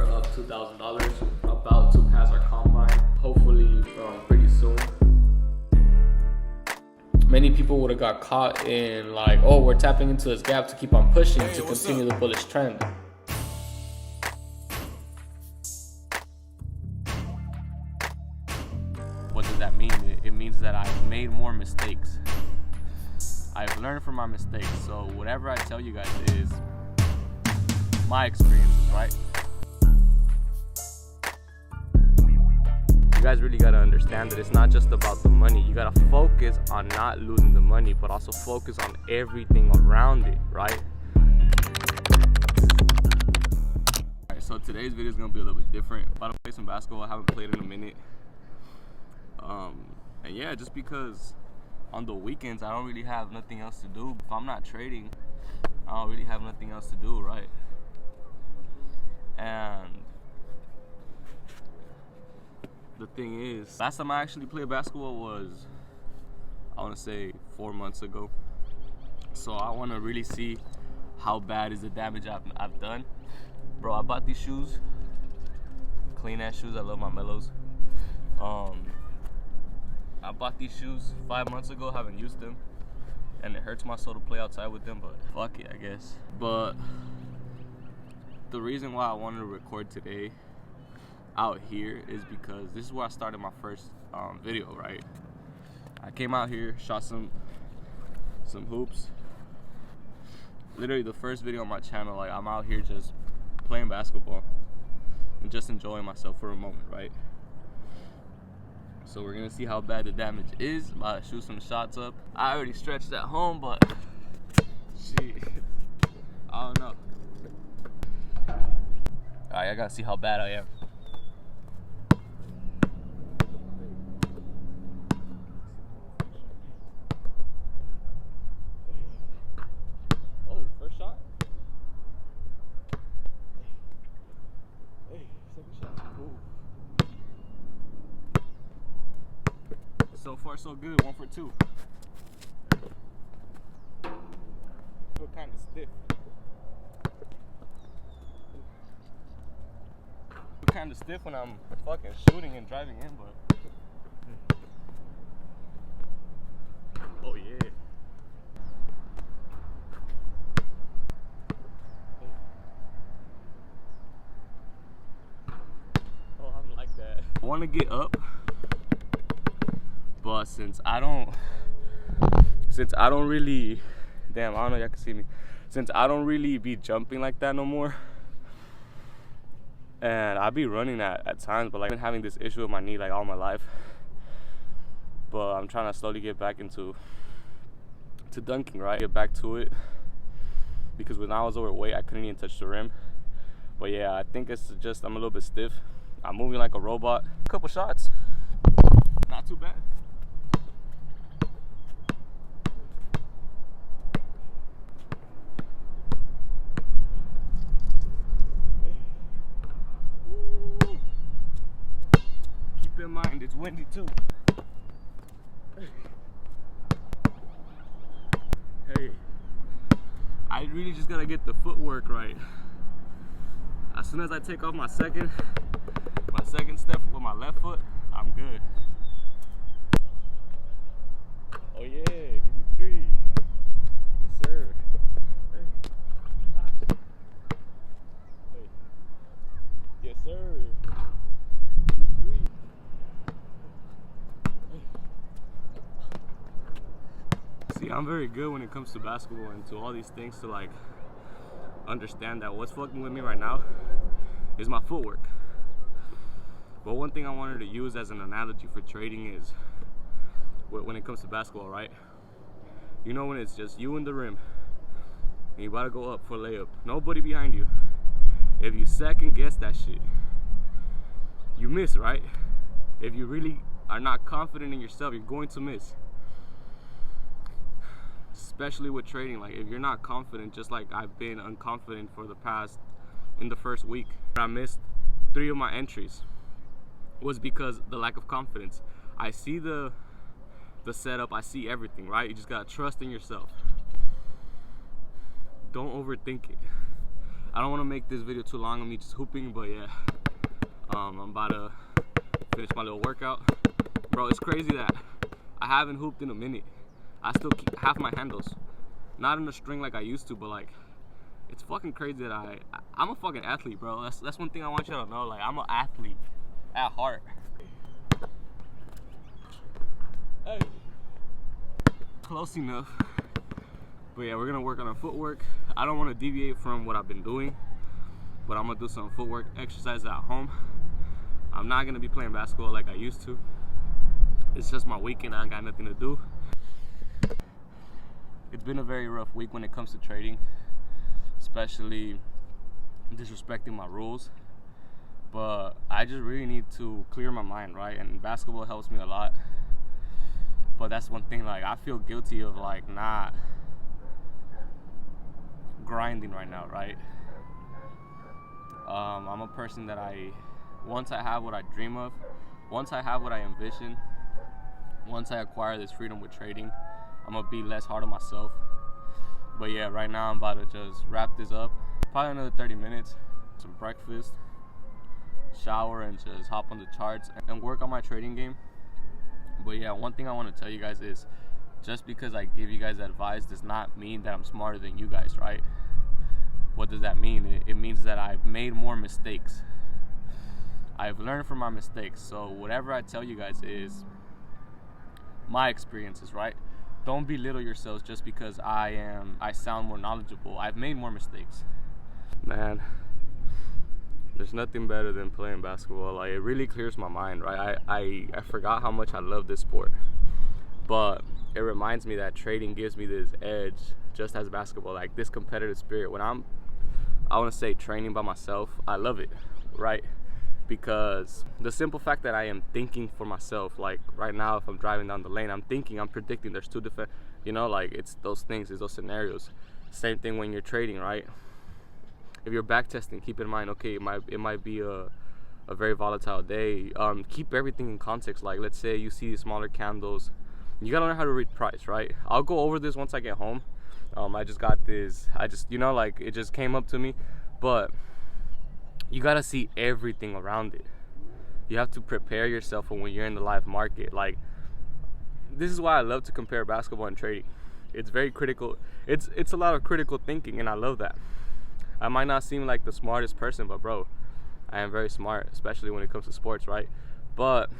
of $2,000, about to pass our combine, hopefully pretty soon. Many people would have got caught in like, oh, we're tapping into this gap to keep on pushing to continue the bullish trend. What does that mean? It means that I've made more mistakes. I've learned from my mistakes. So whatever I tell you guys is my experiences, right? You guys really gotta understand that it's not just about the money. You gotta focus on not losing the money, but also focus on everything around it, right? Alright, so today's video is gonna be a little bit different. I'm about to play some basketball. I haven't played in a minute. And yeah, just because on the weekends I don't really have nothing else to do. If I'm not trading, I don't really have nothing else to do, right? And the thing is, last time I actually played basketball was, I want to say 4 months ago. So I want to really see how bad is the damage I've done. Bro, I bought these shoes, clean ass shoes. I love my Mellows. I bought these shoes 5 months ago, haven't used them, and it hurts my soul to play outside with them, but fuck it, I guess. But the reason why I wanted to record today out here is because this is where I started my first video, right? I came out here, shot some hoops. Literally the first video on my channel, like I'm out here just playing basketball and just enjoying myself for a moment, right? So we're gonna see how bad the damage is. About to shoot some shots up. I already stretched at home, but shit, I don't know. Alright, I gotta see how bad I am. Oh, first shot. Hey, second shot. Ooh. So far, so good. 1 for 2. Feel kind of stiff. Feel kind of stiff when I'm fucking shooting and driving in, but. Oh yeah. Oh, I'm like that. I want to get up. But since I don't really, damn, I don't know if y'all can see me. Since I don't really be jumping like that no more, and I be running at times, but like I've been having this issue with my knee like all my life. But I'm trying to slowly get back into dunking, right? Get back to it, because when I was overweight, I couldn't even touch the rim. But yeah, I think it's just I'm a little bit stiff. I'm moving like a robot. A couple shots, not too bad. Keep in mind, it's windy too. Hey, I really just gotta get the footwork right. As soon as I take off my second step with my left foot, I'm good. Oh yeah, give me 3. Yes sir. Hey. Hey. Yes sir. Give me 3. Hey. See, I'm very good when it comes to basketball and to all these things, to like understand that what's fucking with me right now is my footwork. But one thing I wanted to use as an analogy for trading is when it comes to basketball, right? You know, when it's just you and the rim and you about to go up for a layup, nobody behind you. If you second guess that shit, you miss, right? If you really are not confident in yourself, you're going to miss. Especially with trading, like if you're not confident, just like I've been unconfident in the first week. I missed 3 of my entries was because the lack of confidence. I see the setup, I see everything, right? You just gotta trust in yourself. Don't overthink it. I don't want to make this video too long of me just hooping, but yeah, I'm about to finish my little workout. Bro, it's crazy that I haven't hooped in a minute. I still keep half my handles, not in a string like I used to, but like, it's fucking crazy that I'm a fucking athlete, bro. That's one thing I want you to know. Like, I'm an athlete at heart. Hey, close enough. But yeah, we're gonna work on our footwork. I don't want to deviate from what I've been doing, but I'm gonna do some footwork exercises at home. I'm not gonna be playing basketball like I used to. It's just my weekend. I ain't got nothing to do. It's been a very rough week when it comes to trading, especially disrespecting my rules. But I just really need to clear my mind, right? And basketball helps me a lot. But that's one thing, like, I feel guilty of like not grinding right now, right? I'm a person that once I have what I dream of, once I have what I envision, once I acquire this freedom with trading, I'm gonna be less hard on myself. But yeah, right now I'm about to just wrap this up. Probably another 30 minutes, some breakfast, shower, and just hop on the charts and work on my trading game. But yeah, one thing I want to tell you guys is, just because I give you guys advice does not mean that I'm smarter than you guys, right? What does that mean? It means that I've made more mistakes. I've learned from my mistakes. So whatever I tell you guys is my experiences, right? Don't belittle yourselves just because I sound more knowledgeable. I've made more mistakes. Man, there's nothing better than playing basketball. Like, it really clears my mind, right? I forgot how much I love this sport, but it reminds me that trading gives me this edge just as basketball, like this competitive spirit. When I want to say training by myself, I love it, right? Because the simple fact that I am thinking for myself, like right now, if I'm driving down the lane, I'm predicting there's two different, like, it's those things, it's those scenarios. Same thing when you're trading, right? If you're back testing, keep in mind, okay, it might be a very volatile day. Keep everything in context. Like, let's say you see smaller candles, you gotta learn how to read price, right? I'll go over this once I get home. I just got this, like, it just came up to me, but you gotta see everything around it. You have to prepare yourself for when you're in the live market. Like, this is why I love to compare basketball and trading. It's very critical. It's a lot of critical thinking, and I love that. I might not seem like the smartest person, but bro, I am very smart, especially when it comes to sports, right? But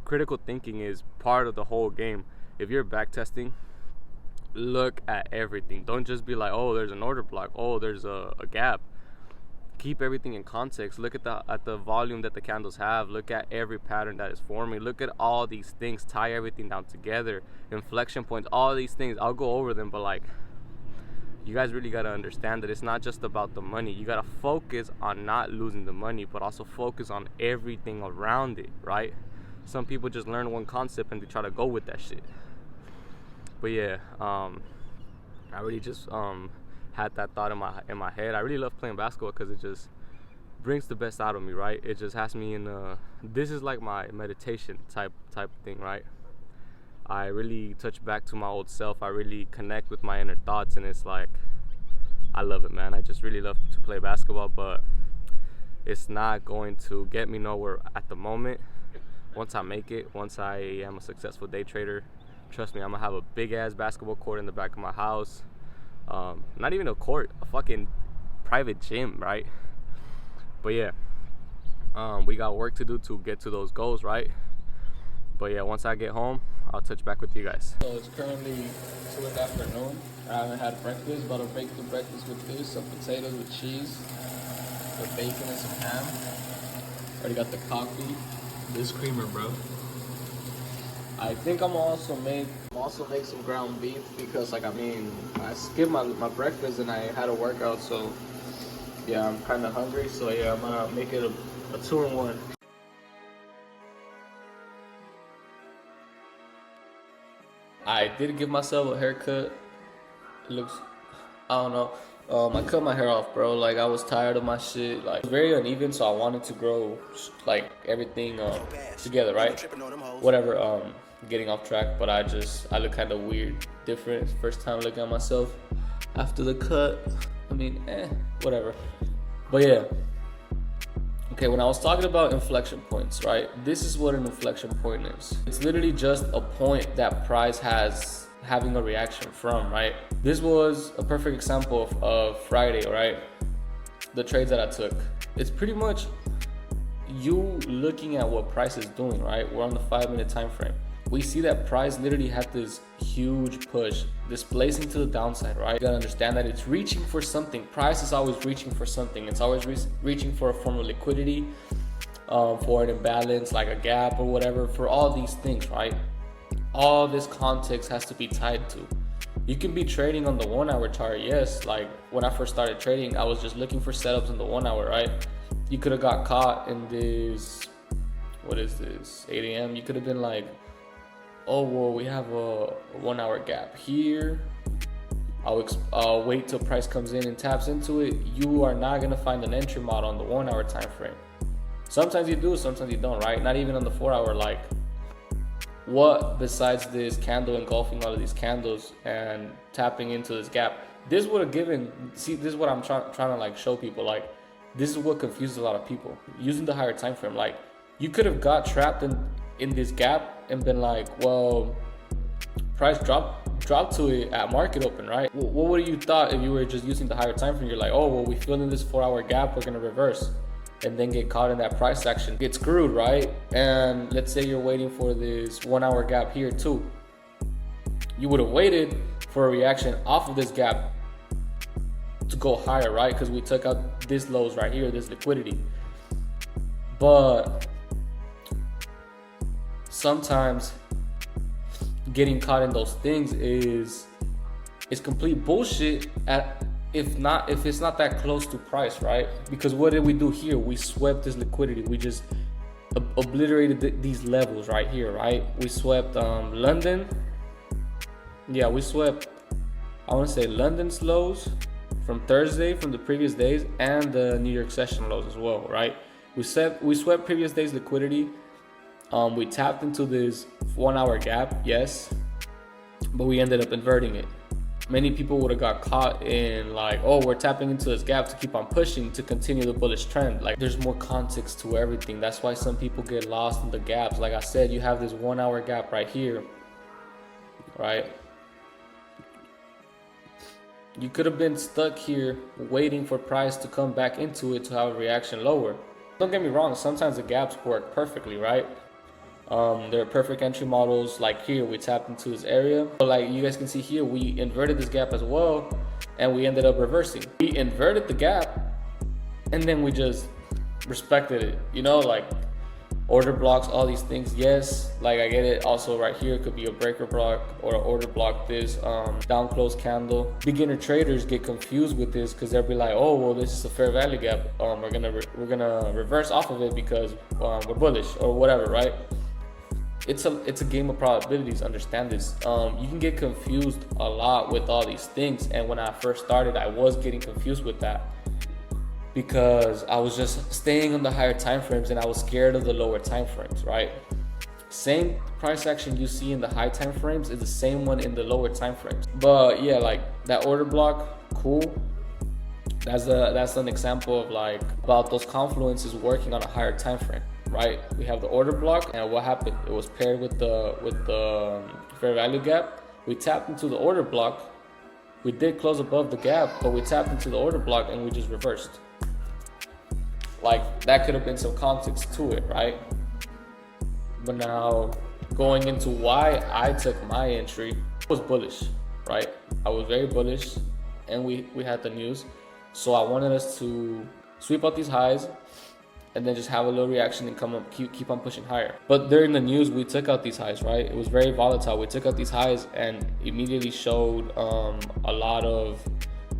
critical thinking is part of the whole game. If you're back testing, look at everything. Don't just be like, oh, there's an order block, oh, there's a gap. Keep everything in context. Look at the volume that the candles have. Look at every pattern that is forming. Look at all these things. Tie everything down together. Inflection points, all these things. I'll go over them, but like, you guys really got to understand that it's not just about the money. You got to focus on not losing the money, but also focus on everything around it, right? Some people just learn one concept and they try to go with that shit. But yeah, I really just had that thought in my head. I really love playing basketball because it just brings the best out of me, right? It just has me in this is like my meditation type thing, right? I really touch back to my old self. I really connect with my inner thoughts, and it's like, I love it, man. I just really love to play basketball, but it's not going to get me nowhere at the moment. Once I make it, once I am a successful day trader, trust me, I'm gonna have a big ass basketball court in the back of my house. Not even a court, a fucking private gym, right? But yeah, we got work to do to get to those goals, right? But yeah, once I get home, I'll touch back with you guys. So it's currently 2 in the afternoon. I haven't had breakfast, but I'll make the breakfast with this, some potatoes with cheese, with bacon and some ham. Already got the coffee. This creamer, bro. I think I'm also make some ground beef because, like, I skipped my breakfast and I had a workout, so yeah, I'm kind of hungry. So yeah, I'm gonna make it a 2-in-1. I did give myself a haircut. It looks, I don't know. I cut my hair off, bro. Like, I was tired of my shit. Like, it was very uneven, so I wanted to grow, like, everything together, right? Whatever, getting off track, but I look kind of weird, different. First time looking at myself after the cut. I mean, whatever. But yeah. Okay, when I was talking about inflection points, right? This is what an inflection point is. It's literally just a point that price has having a reaction from, right? This was a perfect example of Friday, right? The trades that I took. It's pretty much you looking at what price is doing, right? We're on the 5-minute time frame. We see that price literally had this huge push, displacing to the downside, right? You gotta understand that it's reaching for something. Price is always reaching for something. It's always reaching for a form of liquidity, for an imbalance, like a gap or whatever, for all these things, right? All this context has to be tied to. You can be trading on the 1-hour chart, yes. Like when I first started trading, I was just looking for setups in the 1-hour, right? You could have got caught in this, what is this, 8 a.m. You could have been like, oh, well, we have a 1-hour gap here. I'll wait till price comes in and taps into it. You are not gonna find an entry model on the 1-hour time frame. Sometimes you do, sometimes you don't, right? Not even on the 4-hour. Like, what besides this candle engulfing all of these candles and tapping into this gap? This would have given. See, this is what I'm trying to like show people. Like, this is what confuses a lot of people using the higher time frame. Like, you could have got trapped in this gap and been like, well, price drop to it at market open, right? What would you thought if you were just using the higher time frame? You're like, oh, well, we fill in this 4-hour gap, we're gonna reverse, and then get caught in that price action, get screwed, right? And let's say you're waiting for this 1-hour gap here too. You would have waited for a reaction off of this gap to go higher, right? Because we took out this lows right here, this liquidity. But sometimes getting caught in those things is complete bullshit if it's not that close to price, right? Because what did we do here? We swept this liquidity. We just obliterated these levels right here, right? We swept London. Yeah, we swept, I want to say, London's lows from Thursday, from the previous days, and the New York session lows as well, right? We swept previous days liquidity. We tapped into this 1-hour gap, yes, but we ended up inverting it. Many people would have got caught in like, oh, we're tapping into this gap to keep on pushing to continue the bullish trend. Like, there's more context to everything. That's why some people get lost in the gaps. Like I said, you have this 1-hour gap right here, right? You could have been stuck here waiting for price to come back into it to have a reaction lower. Don't get me wrong, sometimes the gaps work perfectly, right? There are perfect entry models. Like here, we tapped into this area. But like you guys can see here, we inverted this gap as well, and we ended up reversing. We inverted the gap, and then we just respected it. You know, like order blocks, all these things. Yes, like I get it. Also right here, it could be a breaker block or an order block. This down close candle. Beginner traders get confused with this because they'll be like, oh, well, this is a fair value gap. We're gonna reverse off of it because we're bullish or whatever, right? It's a game of probabilities. Understand this. You can get confused a lot with all these things, and when I first started, I was getting confused with that because I was just staying on the higher time frames and I was scared of the lower time frames, right? Same price action you see in the high time frames is the same one in the lower time frames. But yeah, like that order block, cool. That's an example of like about those confluences working on a higher time frame. Right, we have the order block, and what happened? It was paired with the fair value gap. We tapped into the order block. We did close above the gap, but we tapped into the order block and we just reversed. Like that could have been some context to it, right? But now going into why I took my entry, I was bullish, right? I was very bullish, and we had the news, so I wanted us to sweep out these highs and then just have a little reaction and come up, keep on pushing higher. But during the news, we took out these highs, right? It was very volatile. We took out these highs and immediately showed a lot of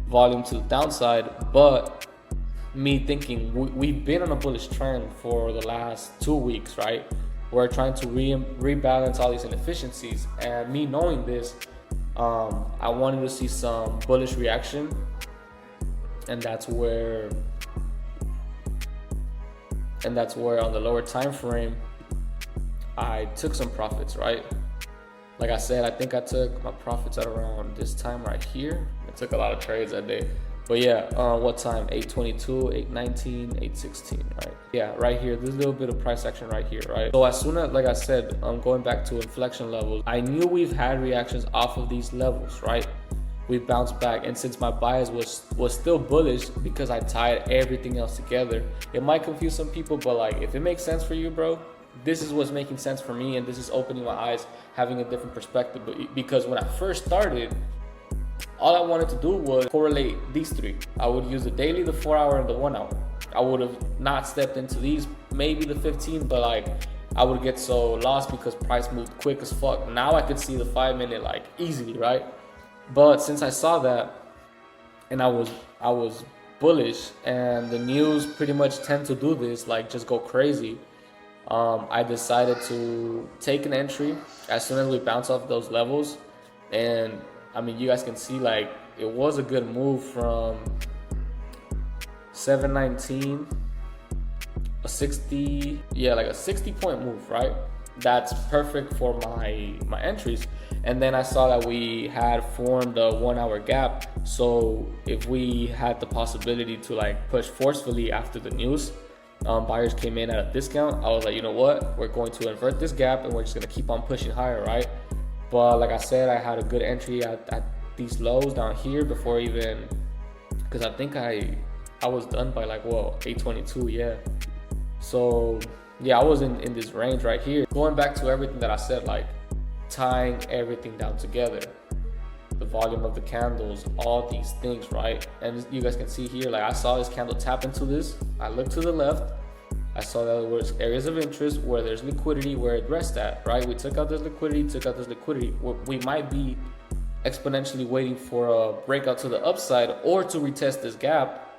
volume to the downside. But me thinking, we've been on a bullish trend for the last 2 weeks, right? We're trying to rebalance all these inefficiencies. And me knowing this, I wanted to see some bullish reaction. And that's where on the lower time frame I took some profits, right? Like I said, I think I took my profits at around this time right here. I took a lot of trades that day, But yeah, what time? 8:22, 8:19, 8:16, right? Yeah, right here. There's a little bit of price action right here, right? So as soon as, like I said, going back to inflection levels, I knew we've had reactions off of these levels, right? We bounced back, and since my bias was still bullish because I tied everything else together, it might confuse some people, but like if it makes sense for you, bro, this is what's making sense for me, and this is opening my eyes, having a different perspective. But because when I first started, all I wanted to do was correlate these three. I would use the daily, the 4 hour, and the 1 hour. I would have not stepped into these, maybe the 15, but like I would get so lost because price moved quick as fuck. Now I could see the 5 minute like easily, right? But since I saw that, and I was bullish, and the news pretty much tend to do this, like just go crazy. I decided to take an entry as soon as we bounce off those levels, and I mean, you guys can see like it was a good move from 719, a 60, yeah, like a 60-point move, right? That's perfect for my entries. And then I saw that we had formed a 1 hour gap. So if we had the possibility to like push forcefully after the news, buyers came in at a discount, I was like, you know what? We're going to invert this gap and we're just gonna keep on pushing higher, right? But like I said, I had a good entry at these lows down here before even, because I think I was done by like, well, 822, yeah. So yeah, I was in this range right here. Going back to everything that I said, like tying everything down together, the volume of the candles, all these things, right? And you guys can see here, like I saw this candle tap into this. I looked to the left. I saw that there was areas of interest where there's liquidity, where it rests at, right? We took out this liquidity, We might be exponentially waiting for a breakout to the upside or to retest this gap.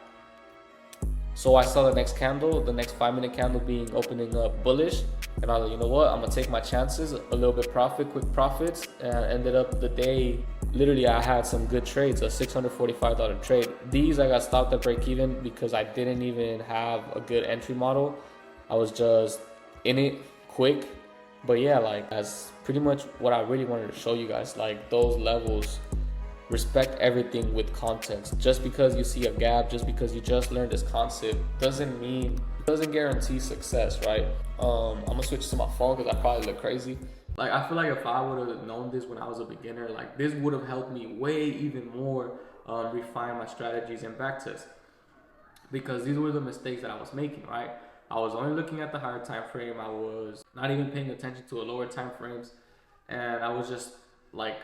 So I saw the next candle, the next 5-minute candle opening up bullish. And I was like, you know what? I'm gonna take my chances, a little bit quick profits, and ended up the day, literally I had some good trades, a $645 trade. These I got stopped at break even because I didn't even have a good entry model. I was just in it quick. But yeah, like that's pretty much what I really wanted to show you guys. Like those levels, respect everything with context. Just because you see a gap, just because you just learned this concept, doesn't guarantee success, right? I'm gonna switch to my phone because I probably look crazy. Like I feel like if I would have known this when I was a beginner, like this would have helped me way even more refine my strategies and backtest. Because these were the mistakes that I was making, right? I was only looking at the higher time frame. I was not even paying attention to the lower time frames, and I was just like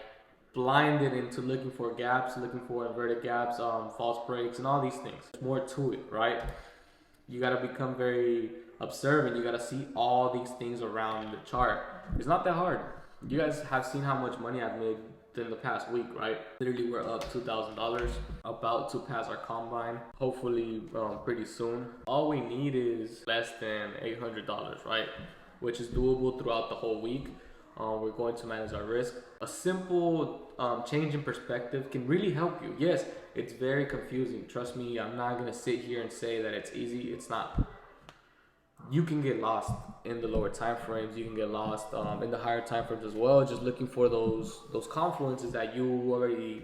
blinded into looking for gaps, looking for inverted gaps, false breaks, and all these things. There's more to it, right? You gotta become very observant. You gotta see all these things around the chart. It's not that hard. You guys have seen how much money I've made in the past week, right? Literally, we're up $2,000, about to pass our combine, hopefully pretty soon. All we need is less than $800, right? Which is doable throughout the whole week. We're going to manage our risk. A simple change in perspective can really help you. Yes, it's very confusing. Trust me, I'm not gonna sit here and say that it's easy. It's not. You can get lost in the lower time frames. You can get lost in the higher time frames as well. Just looking for those confluences that you already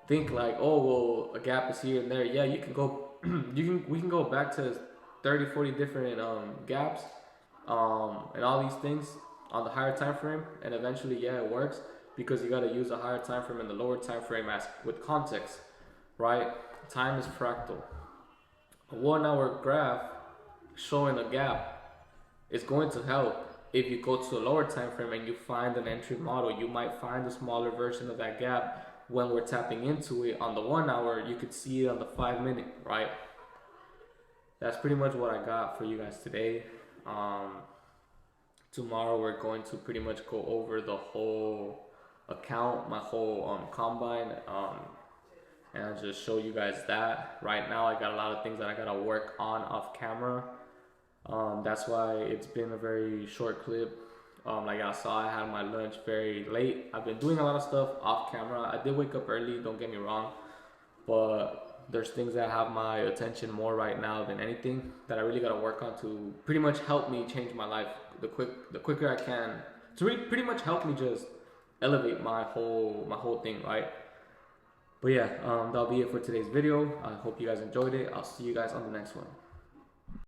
think like, oh well, a gap is here and there. Yeah, you can go. We can go back to 30, 40 different gaps and all these things on the higher time frame, and eventually, yeah, it works because you got to use a higher time frame and the lower time frame as with context, right? Time is fractal. A 1 hour graph showing a gap is going to help. If you go to a lower time frame and you find an entry model, you might find a smaller version of that gap. When we're tapping into it on the 1 hour, you could see it on the 5-minute, right? That's pretty much what I got for you guys today. Tomorrow we're going to pretty much go over the whole account, my whole combine, and I'll just show you guys that. Right now I got a lot of things that I gotta work on off camera. That's why it's been a very short clip. Like I saw, I had my lunch very late. I've been doing a lot of stuff off camera. I did wake up early, don't get me wrong, but there's things that have my attention more right now than anything that I really gotta work on to pretty much help me change my life the quicker I can, to really pretty much help me just elevate my whole thing, right? But yeah, that'll be it for today's video. I hope you guys enjoyed it. I'll see you guys on the next one.